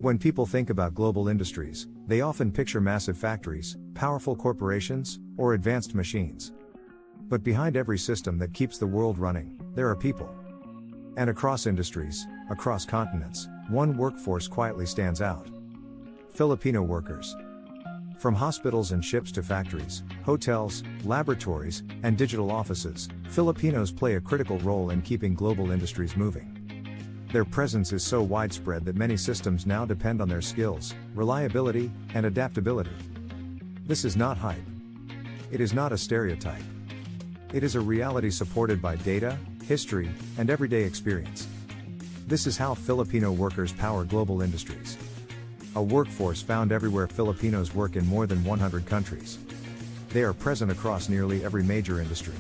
When people think about global industries, they often picture massive factories, powerful corporations, or advanced machines. But behind every system that keeps the world running, there are people. And across industries, across continents, one workforce quietly stands out. Filipino workers. From hospitals and ships to factories, hotels, laboratories, and digital offices, Filipinos play a critical role in keeping global industries moving. Their presence is so widespread that many systems now depend on their skills, reliability, and adaptability. This is not hype. It is not a stereotype. It is a reality supported by data, history, and everyday experience. This is how Filipino workers power global industries. A workforce found everywhere. Filipinos work in more than 100 countries. They are present across nearly every major industry.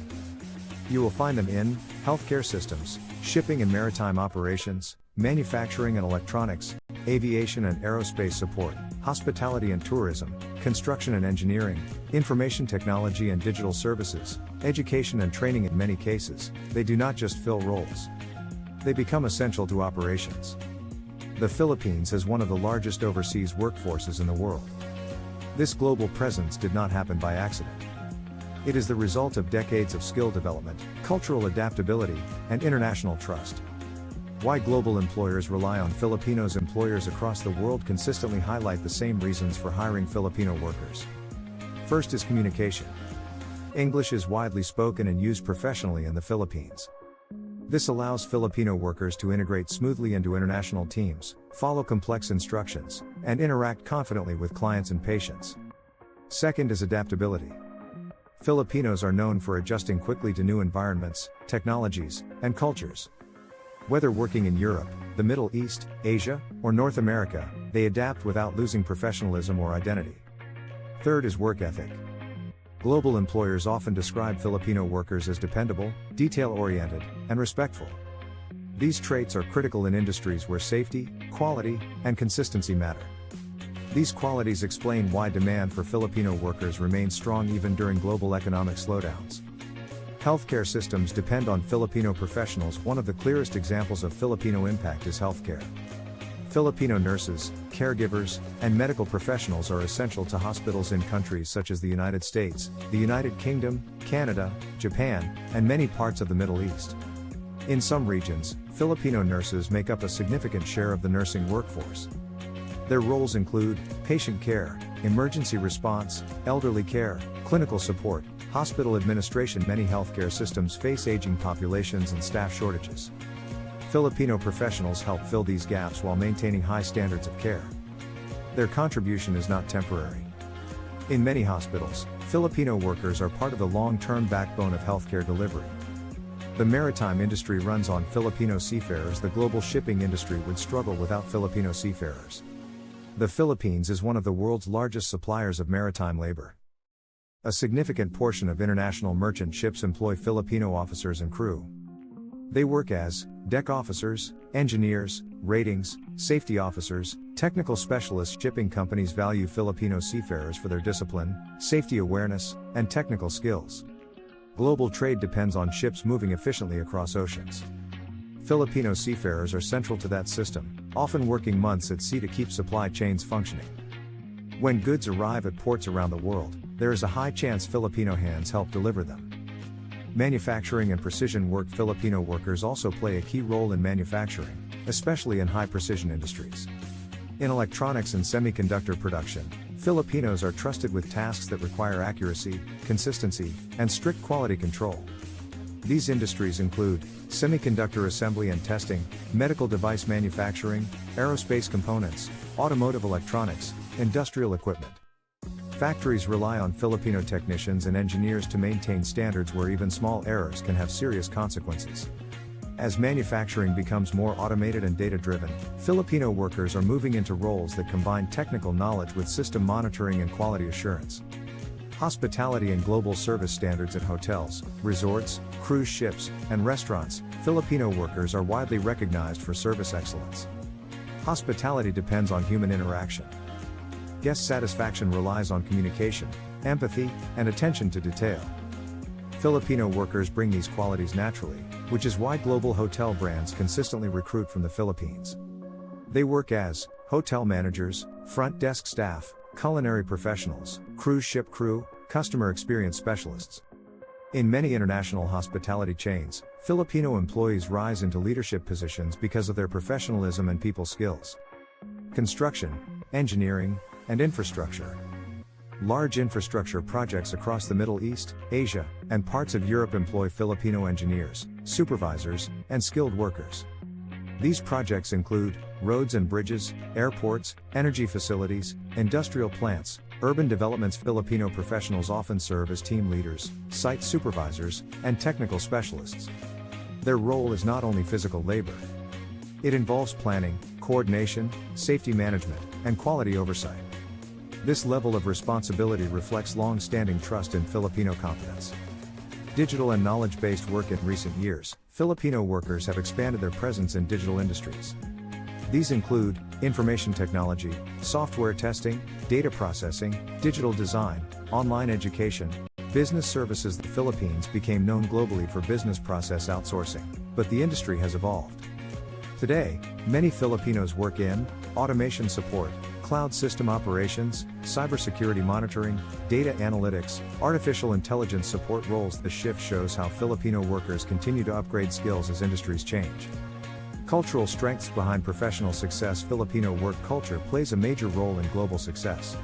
You will find them in healthcare systems, shipping and maritime operations, manufacturing and electronics, aviation and aerospace support, hospitality and tourism, construction and engineering, information technology and digital services, education and training. In many cases, they do not just fill roles. They become essential to operations. The Philippines has one of the largest overseas workforces in the world. This global presence did not happen by accident. It is the result of decades of skill development, cultural adaptability, and international trust. Why global employers rely on Filipinos? Employers across the world consistently highlight the same reasons for hiring Filipino workers. First is communication. English is widely spoken and used professionally in the Philippines. This allows Filipino workers to integrate smoothly into international teams, follow complex instructions, and interact confidently with clients and patients. Second is adaptability. Filipinos are known for adjusting quickly to new environments, technologies, and cultures. Whether working in Europe, the Middle East, Asia, or North America, they adapt without losing professionalism or identity. Third is work ethic. Global employers often describe Filipino workers as dependable, detail-oriented, and respectful. These traits are critical in industries where safety, quality, and consistency matter. These qualities explain why demand for Filipino workers remains strong even during global economic slowdowns. Healthcare systems depend on Filipino professionals. One of the clearest examples of Filipino impact is healthcare. Filipino nurses, caregivers, and medical professionals are essential to hospitals in countries such as the United States, the United Kingdom, Canada, Japan, and many parts of the Middle East. In some regions, Filipino nurses make up a significant share of the nursing workforce. Their roles include patient care, emergency response, elderly care, clinical support, hospital administration. Many healthcare systems face aging populations and staff shortages. Filipino professionals help fill these gaps while maintaining high standards of care. Their contribution is not temporary. In many hospitals, Filipino workers are part of the long-term backbone of healthcare delivery. The maritime industry runs on Filipino seafarers. The global shipping industry would struggle without Filipino seafarers. The Philippines is one of the world's largest suppliers of maritime labor. A significant portion of international merchant ships employ Filipino officers and crew. They work as deck officers, engineers, ratings, safety officers, technical specialists. Shipping companies value Filipino seafarers for their discipline, safety awareness, and technical skills. Global trade depends on ships moving efficiently across oceans. Filipino seafarers are central to that system, often working months at sea to keep supply chains functioning. When goods arrive at ports around the world, there is a high chance Filipino hands help deliver them. Manufacturing and precision work. Filipino workers also play a key role in manufacturing, especially in high-precision industries. In electronics and semiconductor production, Filipinos are trusted with tasks that require accuracy, consistency, and strict quality control. These industries include semiconductor assembly and testing, medical device manufacturing, aerospace components, automotive electronics, industrial equipment. Factories rely on Filipino technicians and engineers to maintain standards where even small errors can have serious consequences. As manufacturing becomes more automated and data-driven, Filipino workers are moving into roles that combine technical knowledge with system monitoring and quality assurance. Hospitality and global service standards at hotels, resorts, cruise ships, and restaurants. Filipino workers are widely recognized for service excellence. Hospitality depends on human interaction. Guest satisfaction relies on communication, empathy, and attention to detail. Filipino workers bring these qualities naturally, which is why global hotel brands consistently recruit from the Philippines. They work as hotel managers, front desk staff, culinary professionals, cruise ship crew, customer experience specialists. In many international hospitality chains, Filipino employees rise into leadership positions because of their professionalism and people skills. Construction, engineering, and infrastructure. Large infrastructure projects across the Middle East, Asia, and parts of Europe employ Filipino engineers, supervisors, and skilled workers. These projects include roads and bridges, airports, energy facilities, industrial plants, urban developments. Filipino professionals often serve as team leaders, site supervisors, and technical specialists. Their role is not only physical labor. It involves planning, coordination, safety management, and quality oversight. This level of responsibility reflects long-standing trust in Filipino competence. Digital and knowledge-based work. In recent years, Filipino workers have expanded their presence in digital industries. These include information technology, software testing, data processing, digital design, online education, business services. The Philippines became known globally for business process outsourcing, but the industry has evolved. Today, many Filipinos work in automation support, cloud system operations, cybersecurity monitoring, data analytics, artificial intelligence support roles. The shift shows how Filipino workers continue to upgrade skills as industries change. Cultural strengths behind professional success. Filipino work culture plays a major role in global success.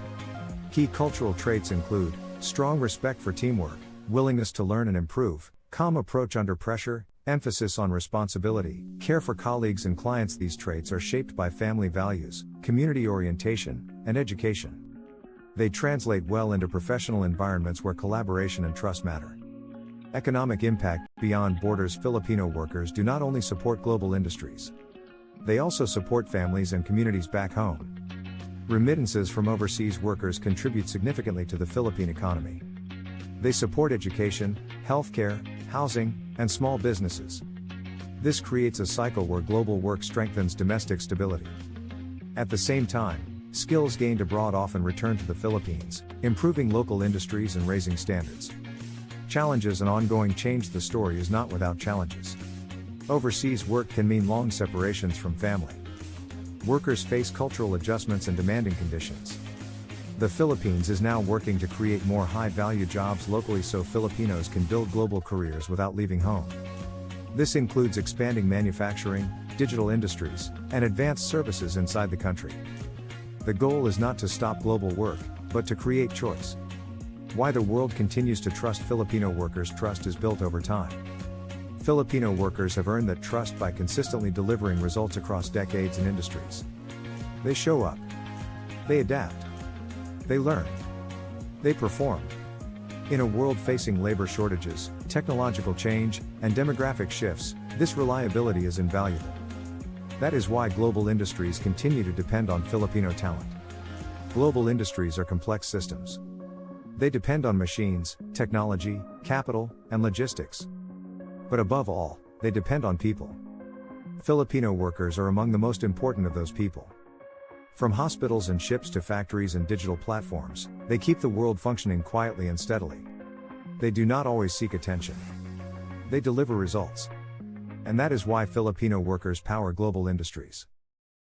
Key cultural traits include strong respect for teamwork, willingness to learn and improve, calm approach under pressure, emphasis on responsibility, care for colleagues and clients. These traits are shaped by family values, community orientation, and education. They translate well into professional environments where collaboration and trust matter. Economic impact. Beyond borders, Filipino workers do not only support global industries. They also support families and communities back home. Remittances from overseas workers contribute significantly to the Philippine economy. They support education, healthcare, housing, and small businesses. This creates a cycle where global work strengthens domestic stability. At the same time, skills gained abroad often return to the Philippines, improving local industries and raising standards. Challenges and ongoing change. The story is not without challenges. Overseas work can mean long separations from family. Workers face cultural adjustments and demanding conditions. The Philippines is now working to create more high-value jobs locally so Filipinos can build global careers without leaving home. This includes expanding manufacturing, digital industries, and advanced services inside the country. The goal is not to stop global work, but to create choice. Why the world continues to trust Filipino workers. Trust is built over time. Filipino workers have earned that trust by consistently delivering results across decades and industries. They show up. They adapt. They learn. They perform. In a world facing labor shortages, technological change, and demographic shifts, this reliability is invaluable. That is why global industries continue to depend on Filipino talent. Global industries are complex systems. They depend on machines, technology, capital, and logistics. But above all, they depend on people. Filipino workers are among the most important of those people. From hospitals and ships to factories and digital platforms, they keep the world functioning quietly and steadily. They do not always seek attention. They deliver results. And that is why Filipino workers power global industries.